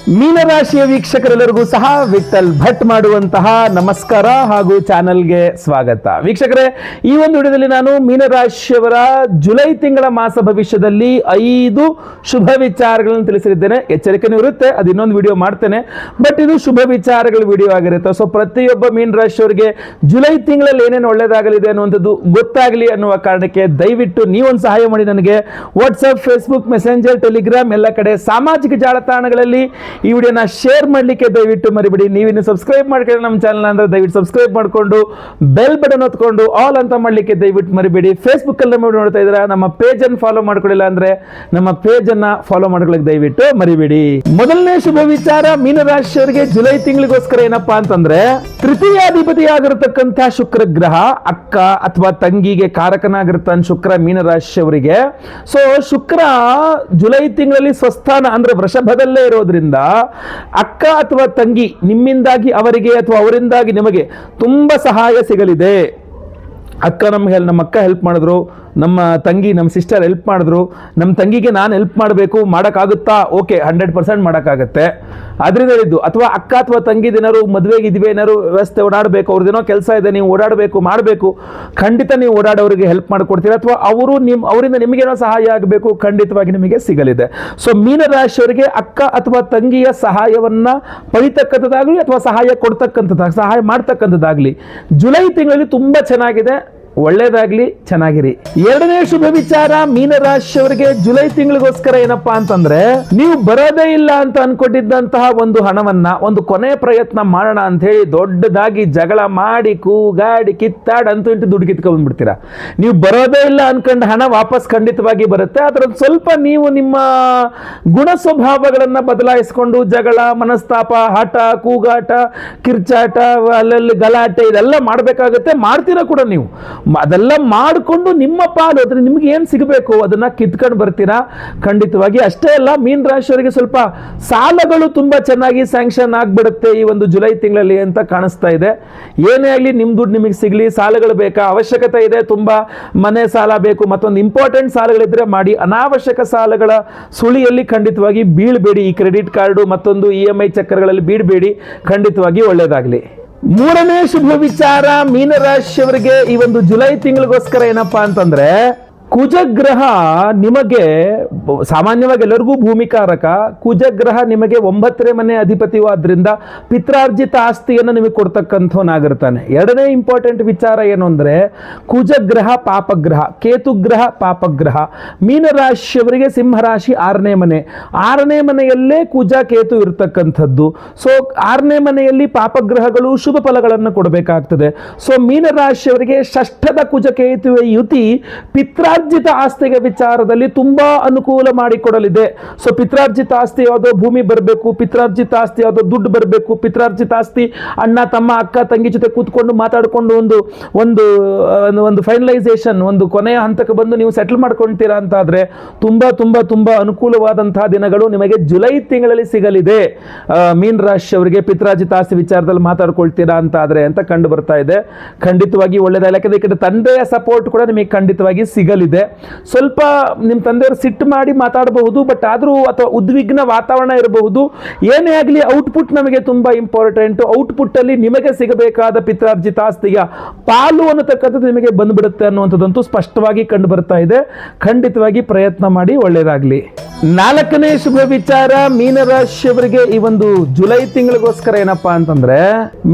ಮೀನರಾಶಿಯ ವೀಕ್ಷಕರೆಲ್ಲರಿಗೂ ಸಹ ವಿಠಲ್ ಭಟ್ ಮಾಡುವಂತಹ ನಮಸ್ಕಾರ ಹಾಗೂ ಚಾನೆಲ್ಗೆ ಸ್ವಾಗತ. ವೀಕ್ಷಕರೇ, ಈ ಒಂದು ವಿಡಿಯೋದಲ್ಲಿ ನಾನು ಮೀನರಾಶಿಯವರ ಜುಲೈ ತಿಂಗಳ ಮಾಸ ಭವಿಷ್ಯದಲ್ಲಿ 5 ಶುಭ ವಿಚಾರಗಳನ್ನು ತಿಳಿಸಲಿದ್ದೇನೆ. ಎಚ್ಚರಿಕೆನೂ ಇರುತ್ತೆ, ಅದು ಇನ್ನೊಂದು ವಿಡಿಯೋ ಮಾಡ್ತೇನೆ, ಬಟ್ ಇದು ಶುಭ ವಿಚಾರಗಳ ವಿಡಿಯೋ ಆಗಿರುತ್ತೆ. ಸೊ ಪ್ರತಿಯೊಬ್ಬ ಮೀನರಾಶಿಯವರಿಗೆ ಜುಲೈ ತಿಂಗಳಲ್ಲಿ ಏನೇನು ಒಳ್ಳೇದಾಗಲಿದೆ ಅನ್ನುವಂಥದ್ದು ಗೊತ್ತಾಗಲಿ ಅನ್ನುವ ಕಾರಣಕ್ಕೆ ದಯವಿಟ್ಟು ನೀವೊಂದು ಸಹಾಯ ಮಾಡಿ. ನನಗೆ ವಾಟ್ಸಪ್, ಫೇಸ್ಬುಕ್, ಮೆಸೆಂಜರ್, ಟೆಲಿಗ್ರಾಮ್ ಎಲ್ಲ ಕಡೆ ಸಾಮಾಜಿಕ ಜಾಲತಾಣಗಳಲ್ಲಿ ಈ ವಿಡಿಯೋನ ಶೇರ್ ಮಾಡಲಿಕ್ಕೆ ದಯವಿಟ್ಟು ಮರಿಬೇಡಿ. ನೀವಿನ್ನು ಸಬ್ಸ್ಕ್ರೈಬ್ ಮಾಡ್ಕೊಳ್ಳಿ ನಮ್ಮ ಚಾನಲ್ ಅಂದ್ರೆ ದಯವಿಟ್ಟು ಸಬ್ಸ್ಕ್ರೈಬ್ ಮಾಡಿಕೊಂಡು ಬೆಲ್ ಬಟನ್ ಹೊತ್ಕೊಂಡು ಆಲ್ ಅಂತ ಮಾಡಲಿಕ್ಕೆ ದಯವಿಟ್ಟು ಮರಿಬೇಡಿ. ಫೇಸ್ಬುಕ್ ಅಲ್ಲಿ ನೋಡ್ತಾ ಇದ್ದೀರಾ, ನಮ್ಮ ಪೇಜ್ ಅನ್ನು ಫಾಲೋ ಮಾಡ್ಕೊಳ್ಳಿಲ್ಲ ಅಂದ್ರೆ ನಮ್ಮ ಪೇಜ್ ಅನ್ನ ಫಾಲೋ ಮಾಡ್ಕೊಳ್ಳಿಕ್ಕೆ ದಯವಿಟ್ಟು ಮರಿಬೇಡಿ. ಮೊದಲನೇ ಶುಭ ವಿಚಾರ ಮೀನರಾಶಿಯವರಿಗೆ ಜುಲೈ ತಿಂಗಳಿಗೋಸ್ಕರ ಏನಪ್ಪಾ ಅಂತಂದ್ರೆ, ತೃತೀಯಾಧಿಪತಿಯಾಗಿರತಕ್ಕಂಥ ಶುಕ್ರ ಗ್ರಹ, ಅಕ್ಕ ಅಥವಾ ತಂಗಿಗೆ ಕಾರಕನಾಗಿರ್ತಾನೆ ಶುಕ್ರ ಮೀನರಾಶಿಯವರಿಗೆ. ಸೊ ಶುಕ್ರ ಜುಲೈ ತಿಂಗಳಲ್ಲಿ ಸ್ವಸ್ಥಾನ ಅಂದ್ರೆ ವೃಷಭದಲ್ಲೇ ಇರೋದ್ರಿಂದ ಅಕ್ಕ ಅಥವಾ ತಂಗಿ ನಿಮ್ಮಿಂದಾಗಿ ಅವರಿಗೆ ಅಥವಾ ಅವರಿಂದಾಗಿ ನಿಮಗೆ ತುಂಬಾ ಸಹಾಯ ಸಿಗಲಿದೆ. ನಮ್ಮ ಅಕ್ಕ ಹೆಲ್ಪ್ ಮಾಡಿದ್ರು, ನಮ್ಮ ತಂಗಿ ನಮ್ಮ ಸಿಸ್ಟರ್ ಹೆಲ್ಪ್ ಮಾಡಿದ್ರು, ನಮ್ಮ ತಂಗಿಗೆ ನಾನು ಹೆಲ್ಪ್ ಮಾಡಬೇಕು, ಮಾಡೋಕ್ಕಾಗುತ್ತಾ? ಓಕೆ, 100% ಮಾಡೋಕ್ಕಾಗತ್ತೆ. ಅದರಿಂದ ಹೇಳಿದ್ದು. ಅಥವಾ ಅಕ್ಕ ಅಥವಾ ತಂಗಿದೇನಾರು ಮದುವೆಗೆ ಇದ್ವಿ, ಏನಾರು ವ್ಯವಸ್ಥೆ ಓಡಾಡಬೇಕು, ಅವ್ರದ್ದೇನೋ ಕೆಲಸ ಇದೆ, ನೀವು ಓಡಾಡಬೇಕು ಮಾಡಬೇಕು, ಖಂಡಿತ ನೀವು ಓಡಾಡೋರಿಗೆ ಹೆಲ್ಪ್ ಮಾಡಿಕೊಡ್ತೀರಾ. ಅಥವಾ ಅವರಿಂದ ನಿಮಗೇನೋ ಸಹಾಯ ಆಗಬೇಕು, ಖಂಡಿತವಾಗಿ ನಿಮಗೆ ಸಿಗಲಿದೆ. ಸೊ ಮೀನರಾಶಿಯವರಿಗೆ ಅಕ್ಕ ಅಥವಾ ತಂಗಿಯ ಸಹಾಯವನ್ನ ಪಡಿತಕ್ಕಂಥದ್ದಾಗಲಿ ಅಥವಾ ಸಹಾಯ ಮಾಡ್ತಕ್ಕಂಥದ್ದಾಗಲಿ ಜುಲೈ ತಿಂಗಳಲ್ಲಿ ತುಂಬಾ ಚೆನ್ನಾಗಿದೆ. ಒಳ್ಳೇದಾಗ್ಲಿ, ಚೆನ್ನಾಗಿರಿ. ಎರಡನೇ ಶುಭ ವಿಚಾರ ಮೀನರಾಶಿಯವರಿಗೆ ಜುಲೈ ತಿಂಗಳಿಗೋಸ್ಕರ ಏನಪ್ಪಾ ಅಂತಂದ್ರೆ, ನೀವು ಬರೋದೇ ಇಲ್ಲ ಅಂತ ಅನ್ಕೊಂಡಿದ್ದಂತಹ ಒಂದು ಹಣವನ್ನ ಒಂದು ಕೊನೆ ಪ್ರಯತ್ನ ಮಾಡೋಣ ಅಂತ ಹೇಳಿ ದೊಡ್ಡದಾಗಿ ಜಗಳ ಮಾಡಿ ಕೂಗಾಡಿ ಕಿತ್ತಾಡಂತೂ ಇಂಟು ದುಡ್ಡು ಕಿತ್ಕೊಂಡ್ಬಿಡ್ತೀರಾ. ನೀವು ಬರೋದೇ ಇಲ್ಲ ಅನ್ಕೊಂಡ ಹಣ ವಾಪಸ್ ಖಂಡಿತವಾಗಿ ಬರುತ್ತೆ. ಅದರ ಸ್ವಲ್ಪ ನೀವು ನಿಮ್ಮ ಗುಣ ಸ್ವಭಾವಗಳನ್ನ ಬದಲಾಯಿಸಿಕೊಂಡು ಜಗಳ, ಮನಸ್ತಾಪ, ಹಠ, ಕೂಗಾಟ, ಕಿರ್ಚಾಟ, ಅಲ್ಲಲ್ಲಿ ಗಲಾಟೆ ಇದೆಲ್ಲ ಮಾಡ್ಬೇಕಾಗತ್ತೆ. ಮಾಡ್ತೀರಾ ಕೂಡ ನೀವು. ಅದೆಲ್ಲ ಮಾಡಿಕೊಂಡು ನಿಮ್ಮ ಪಾಲು ಅಂದ್ರೆ ನಿಮ್ಗೆ ಏನ್ ಸಿಗಬೇಕು ಅದನ್ನ ಕಿತ್ಕೊಂಡು ಬರ್ತೀರಾ ಖಂಡಿತವಾಗಿ. ಅಷ್ಟೇ ಅಲ್ಲ, ಮೀನ ರಾಶಿಯವರಿಗೆ ಸ್ವಲ್ಪ ಸಾಲಗಳು ತುಂಬಾ ಚೆನ್ನಾಗಿ ಸ್ಯಾಂಕ್ಷನ್ ಆಗ್ಬಿಡುತ್ತೆ ಈ ಒಂದು ಜುಲೈ ತಿಂಗಳಲ್ಲಿ ಅಂತ ಕಾಣಿಸ್ತಾ ಇದೆ. ಏನೇ ಆಗಲಿ ನಿಮ್ ದುಡ್ಡು ನಿಮಗೆ ಸಿಗ್ಲಿ. ಸಾಲಗಳು ಬೇಕಾ? ಅವಶ್ಯಕತೆ ಇದೆ, ತುಂಬಾ ಮನೆ ಸಾಲ ಬೇಕು, ಮತ್ತೊಂದು ಇಂಪಾರ್ಟೆಂಟ್ ಸಾಲಗಳಿದ್ರೆ ಮಾಡಿ. ಅನಾವಶ್ಯಕ ಸಾಲಗಳ ಸುಳಿಯಲ್ಲಿ ಖಂಡಿತವಾಗಿ ಬೀಳ್ಬೇಡಿ. ಈ ಕ್ರೆಡಿಟ್ ಕಾರ್ಡು ಮತ್ತೊಂದು EMI ಚಕ್ರಗಳಲ್ಲಿ ಬೀಳ್ಬೇಡಿ. ಖಂಡಿತವಾಗಿ ಒಳ್ಳೇದಾಗ್ಲಿ. ಮೂರನೇ ಶುಭ ವಿಚಾರ ಮೀನರಾಶಿಯವರಿಗೆ ಈ ಒಂದು ಜುಲೈ ತಿಂಗಳಿಗೋಸ್ಕರ ಏನಪ್ಪಾ ಅಂತಂದ್ರೆ, ಕುಜಗ್ರಹ ನಿಮಗೆ ಸಾಮಾನ್ಯವಾಗಿ ಎಲ್ಲರಿಗೂ ಭೂಮಿಕಾರಕ. ಕುಜಗ್ರಹ ನಿಮಗೆ 9ನೇ ಮನೆ ಅಧಿಪತಿಯು ಆದ್ರಿಂದ ಪಿತ್ರಾರ್ಜಿತ ಆಸ್ತಿಯನ್ನು ನಿಮಗೆ ಕೊಡ್ತಕ್ಕಂಥವನಾಗಿರ್ತಾನೆ. ಎರಡನೇ ಇಂಪಾರ್ಟೆಂಟ್ ವಿಚಾರ ಏನು ಅಂದ್ರೆ, ಕುಜಗ್ರಹ ಪಾಪಗ್ರಹ, ಕೇತುಗ್ರಹ ಪಾಪಗ್ರಹ. ಮೀನರಾಶಿಯವರಿಗೆ ಸಿಂಹರಾಶಿ 6ನೇ ಮನೆ, 6ನೇ ಮನೆಯಲ್ಲೇ ಕುಜ ಕೇತು ಇರತಕ್ಕಂಥದ್ದು. ಸೊ 6ನೇ ಮನೆಯಲ್ಲಿ ಪಾಪಗ್ರಹಗಳು ಶುಭ ಫಲಗಳನ್ನು ಕೊಡಬೇಕಾಗ್ತದೆ. ಸೊ ಮೀನರಾಶಿಯವರಿಗೆ ಷಷ್ಠದ ಕುಜ ಕೇತುವೆ ಯುತಿ ಪಿತ್ರಾರ್ಜಿತ ಆಸ್ತಿಗೆ ವಿಚಾರದಲ್ಲಿ ತುಂಬಾ ಅನುಕೂಲ ಮಾಡಿಕೊಡಲಿದೆ. ಸೊ ಪಿತ್ರಾರ್ಜಿತ ಆಸ್ತಿ ಯಾವುದೋ ಭೂಮಿ ಬರಬೇಕು, ಪಿತ್ರಾರ್ಜಿತ ಆಸ್ತಿ ಯಾವುದೋ ದುಡ್ಡು ಬರಬೇಕು, ಪಿತ್ರಾರ್ಜಿತ ಆಸ್ತಿ ಅಣ್ಣ ತಮ್ಮ ಅಕ್ಕ ತಂಗಿ ಜೊತೆ ಕೂತ್ಕೊಂಡು ಮಾತಾಡಿಕೊಂಡು ಒಂದು ಫೈನಲೈಸೇಷನ್, ಒಂದು ಕೊನೆಯ ಹಂತಕ್ಕೆ ಬಂದು ನೀವು ಸೆಟಲ್ ಮಾಡ್ಕೊಳ್ತೀರಾ ಅಂತ ಆದ್ರೆ ತುಂಬಾ ತುಂಬಾ ತುಂಬಾ ಅನುಕೂಲವಾದಂತಹ ದಿನಗಳು ನಿಮಗೆ ಜುಲೈ ತಿಂಗಳಲ್ಲಿ ಸಿಗಲಿದೆ. ಮೀನ ರಾಶಿಯವರಿಗೆ ಪಿತ್ರಾರ್ಜಿತ ಆಸ್ತಿ ವಿಚಾರದಲ್ಲಿ ಮಾತಾಡ್ಕೊಳ್ತೀರಾ ಅಂತ ಆದ್ರೆ ಅಂತ ಕಂಡು ಬರ್ತಾ ಇದೆ. ಖಂಡಿತವಾಗಿ ಒಳ್ಳೆಯದಲ್ಲ. ಯಾಕಂದ್ರೆ ಈ ಕಡೆ ತಂದೆಯ ಸಪೋರ್ಟ್ ಕೂಡ ನಿಮಗೆ ಖಂಡಿತವಾಗಿ ಸಿಗಲಿದೆ. ಸ್ವಲ್ಪ ನಿಮ್ಮ ತಂದೆಯವರು ಸಿಟ್ಟು ಮಾಡಿ ಮಾತಾಡಬಹುದು, ಬಟ್ ಆದ್ರೂ ಅಥವಾ ಉದ್ವಿಗ್ನ ವಾತಾವರಣ ಇರಬಹುದು. ಏನೇ ಆಗಲಿ ಔಟ್ಪುಟ್ ನಮಗೆ ತುಂಬಾ ಇಂಪಾರ್ಟೆಂಟ್. ಔಟ್ಪುಟ್ ಅಲ್ಲಿ ನಿಮಗೆ ಸಿಗಬೇಕಾದ ಪಿತ್ರಾರ್ಜಿತ ಆಸ್ತಿಯ ಪಾಲು ಅನ್ನತಕ್ಕಂಥದ್ದು ನಿಮಗೆ ಬಂದ್ಬಿಡುತ್ತೆ ಅನ್ನುವಂಥದ್ದಂತೂ ಸ್ಪಷ್ಟವಾಗಿ ಕಂಡು ಬರ್ತಾ ಇದೆ. ಖಂಡಿತವಾಗಿ ಪ್ರಯತ್ನ ಮಾಡಿ, ಒಳ್ಳೆಯದಾಗ್ಲಿ. ನಾಲ್ಕನೇ ಶುಭ ವಿಚಾರ ಮೀನರಾಶಿಯವರಿಗೆ ಈ ಒಂದು ಜುಲೈ ತಿಂಗಳಿಗೋಸ್ಕರ ಏನಪ್ಪಾ ಅಂತಂದ್ರೆ,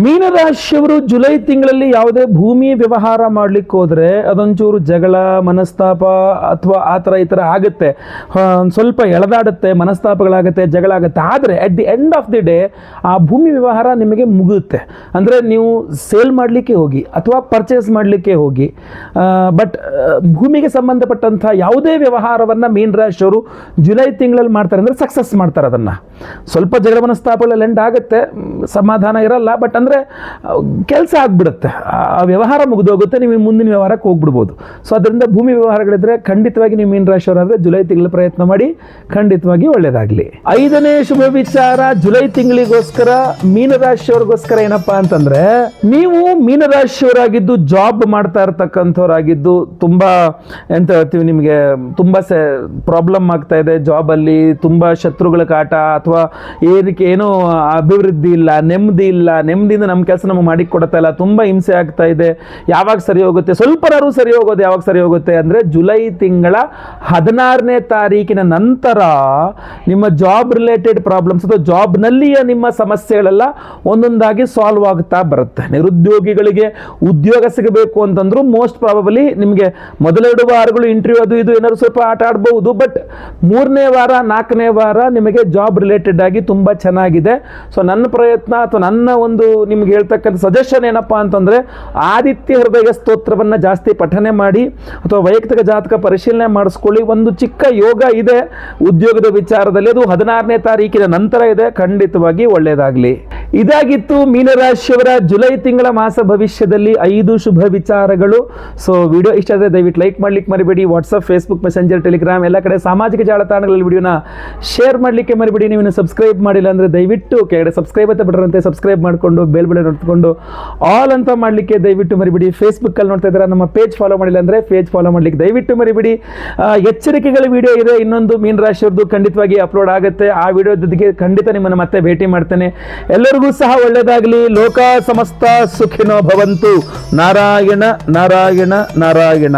ಮೀನರಾಶಿಯವರು ಜುಲೈ ತಿಂಗಳಲ್ಲಿ ಯಾವುದೇ ಭೂಮಿ ವ್ಯವಹಾರ ಮಾಡ್ಲಿಕ್ಕೆ ಹೋದ್ರೆ ಅದೊಂಚೂರು ಜಗಳ, ಮನಸ್ತಾಪ ಅಥವಾ ಆ ಥರ ಈ ಥರ ಆಗುತ್ತೆ. ಸ್ವಲ್ಪ ಎಳೆದಾಡುತ್ತೆ, ಮನಸ್ತಾಪಗಳಾಗುತ್ತೆ, ಜಗಳ ಆಗುತ್ತೆ. ಆದರೆ at the end of the day ಆ ಭೂಮಿ ವ್ಯವಹಾರ ನಿಮಗೆ ಮುಗಿಯುತ್ತೆ. ಅಂದರೆ ನೀವು ಸೇಲ್ ಮಾಡಲಿಕ್ಕೆ ಹೋಗಿ ಅಥವಾ ಪರ್ಚೇಸ್ ಮಾಡಲಿಕ್ಕೆ ಹೋಗಿ, ಬಟ್ ಭೂಮಿಗೆ ಸಂಬಂಧಪಟ್ಟಂಥ ಯಾವುದೇ ವ್ಯವಹಾರವನ್ನು ಮೀನರಾಶಿಯವರು ಜುಲೈ ತಿಂಗಳಲ್ಲಿ ಮಾಡ್ತಾರೆ ಅಂದರೆ ಸಕ್ಸಸ್ ಮಾಡ್ತಾರೆ. ಅದನ್ನು ಸ್ವಲ್ಪ ಜಗಳ ಮನಸ್ತಾಪಗಳಲ್ಲಿ ಎಂಡ್ ಆಗುತ್ತೆ, ಸಮಾಧಾನ ಇರಲ್ಲ, ಬಟ್ ಅಂದರೆ ಕೆಲಸ ಆಗ್ಬಿಡುತ್ತೆ, ಆ ವ್ಯವಹಾರ ಮುಗಿದೋಗುತ್ತೆ, ನೀವು ಮುಂದಿನ ವ್ಯವಹಾರಕ್ಕೆ ಹೋಗ್ಬಿಡ್ಬೋದು. ಸೊ ಅದರಿಂದ ಭೂಮಿ ವ್ಯವಹಾರ ವ್ಯವಹಾರಗಳಿದ್ರೆ ಖಂಡಿತವಾಗಿ ನೀವು ಮೀನ ರಾಶಿಯವರಾದ್ರೆ ಜುಲೈ ತಿಂಗಳು ಪ್ರಯತ್ನ ಮಾಡಿ, ಖಂಡಿತವಾಗಿ ಒಳ್ಳೇದಾಗ್ಲಿ. 5ನೇ ಶುಭ ವಿಚಾರ ಜುಲೈ ತಿಂಗಳಿಗೋಸ್ಕರ ಮೀನರಾಶಿಯವರಿಗೋಸ್ಕರ ಏನಪ್ಪಾ ಅಂತಂದ್ರೆ, ನೀವು ಮೀನರಾಶಿಯವರಾಗಿದ್ದು ಜಾಬ್ ಮಾಡ್ತಾ ಇರ್ತಕ್ಕಂಥವ್ರಾಗಿದ್ದು ತುಂಬಾ ಎಂತ ಹೇಳ್ತೀವಿ, ನಿಮಗೆ ತುಂಬಾ ಪ್ರಾಬ್ಲಮ್ ಆಗ್ತಾ ಇದೆ ಜಾಬ್ ಅಲ್ಲಿ, ತುಂಬಾ ಶತ್ರುಗಳ ಕಾಟ ಅಥವಾ ಏನೋ ಅಭಿವೃದ್ಧಿ ಇಲ್ಲ, ನೆಮ್ಮದಿ ಇಲ್ಲ, ನೆಮ್ಮದಿಯಿಂದ ನಮ್ಮ ಕೆಲಸ ನಮಗೆ ಮಾಡಿ ಕೊಡ್ತಾ ಇಲ್ಲ, ತುಂಬಾ ಹಿಂಸೆ ಆಗ್ತಾ ಇದೆ, ಯಾವಾಗ ಸರಿ ಹೋಗುತ್ತೆ, ಸ್ವಲ್ಪನಾರು ಸರಿ ಹೋಗೋದು, ಯಾವಾಗ ಸರಿ ಹೋಗುತ್ತೆ ಅಂದ್ರೆ ಜುಲೈ ತಿಂಗಳ 16ನೇ ತಾರೀಕಿನ ನಂತರ ನಿಮ್ಮ ಜಾಬ್ ರಿಲೇಟೆಡ್ ಪ್ರಾಬ್ಲಮ್ಸ್ ಅಥವಾ ಜಾಬ್ನಲ್ಲಿಯ ನಿಮ್ಮ ಸಮಸ್ಯೆಗಳೆಲ್ಲ ಒಂದೊಂದಾಗಿ ಸಾಲ್ವ್ ಆಗ್ತಾ ಬರುತ್ತೆ. ನಿರುದ್ಯೋಗಿಗಳಿಗೆ ಉದ್ಯೋಗ ಸಿಗಬೇಕು ಅಂತಂದ್ರು ಮೋಸ್ಟ್ ಪ್ರಾಬಬಲಿ ನಿಮಗೆ ಮೊದಲೆರಡು ವಾರಗಳು ಇಂಟರ್ವ್ಯೂ ಅದು ಇದು ಏನಾದ್ರು ಸ್ವಲ್ಪ ಆಟ ಆಡ್ಬಹುದು, ಬಟ್ 3ನೇ ವಾರ 4ನೇ ವಾರ ನಿಮಗೆ ಜಾಬ್ ರಿಲೇಟೆಡ್ ಆಗಿ ತುಂಬಾ ಚೆನ್ನಾಗಿದೆ. ಸೊ ನನ್ನ ಪ್ರಯತ್ನ ಅಥವಾ ನನ್ನ ಒಂದು ನಿಮ್ಗೆ ಹೇಳ್ತಕ್ಕಂಥ ಸಜೆಷನ್ ಏನಪ್ಪಾ ಅಂತಂದ್ರೆ, ಆದಿತ್ಯ ಹೃದಯ ಸ್ತೋತ್ರವನ್ನ ಜಾಸ್ತಿ ಪಠನೆ ಮಾಡಿ ಅಥವಾ ವೈಯಕ್ತಿಕ ಜಾತಕ ಪರಿಶೀಲನೆ ಮಾಡಿಸ್ಕೊಳ್ಳಿ. ಒಂದು ಚಿಕ್ಕ ಯೋಗ ಇದೆ ಉದ್ಯೋಗದ ವಿಚಾರದಲ್ಲಿ, ಅದು 16ನೇ ತಾರೀಕಿನ ನಂತರ ಇದೆ, ಖಂಡಿತವಾಗಿ ಒಳ್ಳೆಯದಾಗಲಿ. ಇದಾಗಿತ್ತು ಮೀನರಾಶಿಯವರ ಜುಲೈ ತಿಂಗಳ ಮಾಸ ಭವಿಷ್ಯದಲ್ಲಿ 5 ಶುಭ ವಿಚಾರಗಳು. ಸೊ ವಿಡಿಯೋ ಇಷ್ಟ ಆದರೆ ದಯವಿಟ್ಟು ಲೈಕ್ ಮಾಡ್ಲಿಕ್ಕೆ ಮರಿಬೇಡಿ. ವಾಟ್ಸಪ್, ಫೇಸ್ಬುಕ್, ಮೆಸೆಂಜರ್, ಟೆಲಿಗ್ರಾಮ್ ಎಲ್ಲ ಕಡೆ ಸಾಮಾಜಿಕ ಜಾಲತಾಣಗಳಲ್ಲಿ ವಿಡಿಯೋನ ಶೇರ್ ಮಾಡಲಿಕ್ಕೆ ಮರಿಬೇಡಿ. ನೀವು ಸಬ್ಸ್ಕ್ರೈಬ್ ಮಾಡಿಲ್ಲ ಅಂದ್ರೆ ದಯವಿಟ್ಟು ಕೆಳಗಡೆ ಸಬ್ಸ್ಕ್ರೈಬ್ ಅಂತ ಬಟನ್ ಸಬ್ಸ್ಕ್ರೈಬ್ ಮಾಡಿಕೊಂಡು ಬೆಲ್ ಬಟನ್ ಹೊತ್ಕೊಂಡು ಆಲ್ ಅಂತ ಮಾಡಲಿಕ್ಕೆ ದಯವಿಟ್ಟು ಮರಿಬೇಡಿ. ಫೇಸ್ಬುಕ್ ಅಲ್ಲಿ ನೋಡ್ತಾ ಇದ್ದಾರೆ, ನಮ್ಮ ಪೇಜ್ ಫಾಲೋ ಮಾಡಿಲ್ಲ ಅಂದ್ರೆ ಪೇಜ್ ಫಾಲೋ ಮಾಡ್ಲಿಕ್ಕೆ ದಯವಿಟ್ಟು ಮರಿಬೇಡಿ. ಎಚ್ಚರಿಕೆಗಳ ವಿಡಿಯೋ ಇದೆ, ಇನ್ನೊಂದು ಮೀನರಾಶಿಯವ್ರದ್ದು ಖಂಡಿತವಾಗಿ ಅಪ್ಲೋಡ್ ಆಗುತ್ತೆ. ಆ ವಿಡಿಯೋ ಜೊತೆಗೆ ಖಂಡಿತ ನಿಮ್ಮನ್ನು ಮತ್ತೆ ಭೇಟಿ ಮಾಡ್ತೇನೆ. ಎಲ್ಲರಿಗೂ ಸಹ ಒಳ್ಳೆಯದಾಗಲಿ. ಲೋಕ ಸಮಸ್ತ ಸುಖಿನೋ ಭವಂತು. ನಾರಾಯಣ ನಾರಾಯಣ ನಾರಾಯಣ.